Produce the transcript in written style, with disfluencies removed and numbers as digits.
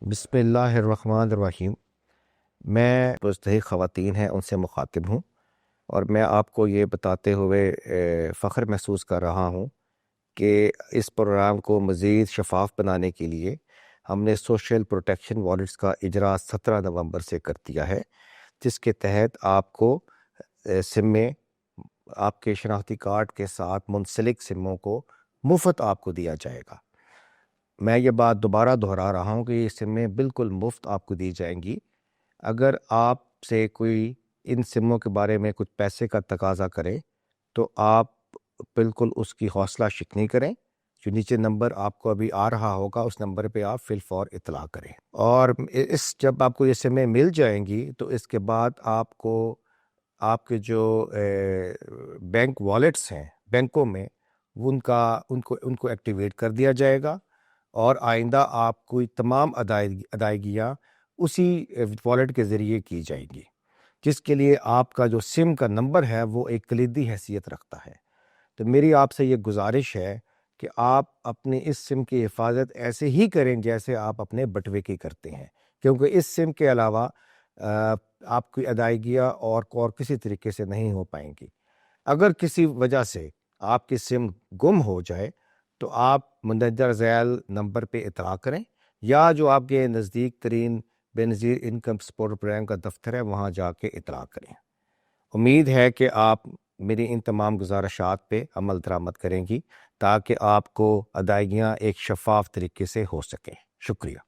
بسم اللہ الرحمن الرحیم۔ میں مستحق خواتین ہیں ان سے مخاطب ہوں، اور میں آپ کو یہ بتاتے ہوئے فخر محسوس کر رہا ہوں کہ اس پروگرام کو مزید شفاف بنانے کے لیے ہم نے سوشل پروٹیکشن والٹس کا اجرا 17 نومبر سے کر دیا ہے، جس کے تحت آپ کو سم میں آپ کے شناختی کارڈ کے ساتھ منسلک سموں کو مفت آپ کو دیا جائے گا۔ میں یہ بات دوبارہ دہرا رہا ہوں کہ یہ سمیں بالکل مفت آپ کو دی جائیں گی۔ اگر آپ سے کوئی ان سموں کے بارے میں کچھ پیسے کا تقاضا کرے تو آپ بالکل اس کی حوصلہ شکنی کریں۔ جو نیچے نمبر آپ کو ابھی آ رہا ہوگا اس نمبر پہ آپ فی الفور اطلاع کریں، اور جب آپ کو یہ سمیں مل جائیں گی تو اس کے بعد آپ کو آپ کے جو بینک والیٹس ہیں بینکوں میں ان کو ایکٹیویٹ کر دیا جائے گا، اور آئندہ آپ کو تمام ادائیگیاں اسی والیٹ کے ذریعے کی جائیں گی، جس کے لیے آپ کا جو سم کا نمبر ہے وہ ایک کلیدی حیثیت رکھتا ہے۔ تو میری آپ سے یہ گزارش ہے کہ آپ اپنی اس سم کی حفاظت ایسے ہی کریں جیسے آپ اپنے بٹوے کی کرتے ہیں، کیونکہ اس سم کے علاوہ آپ کی ادائیگیاں اور کسی طریقے سے نہیں ہو پائیں گی۔ اگر کسی وجہ سے آپ کی سم گم ہو جائے تو آپ مندرجہ ذیل نمبر پہ اطلاع کریں، یا جو آپ کے نزدیک ترین بے نظیر انکم سپورٹ پروگرام کا دفتر ہے وہاں جا کے اطلاع کریں۔ امید ہے کہ آپ میری ان تمام گزارشات پہ عمل درآمد کریں گی تاکہ آپ کو ادائیگیاں ایک شفاف طریقے سے ہو سکیں۔ شکریہ۔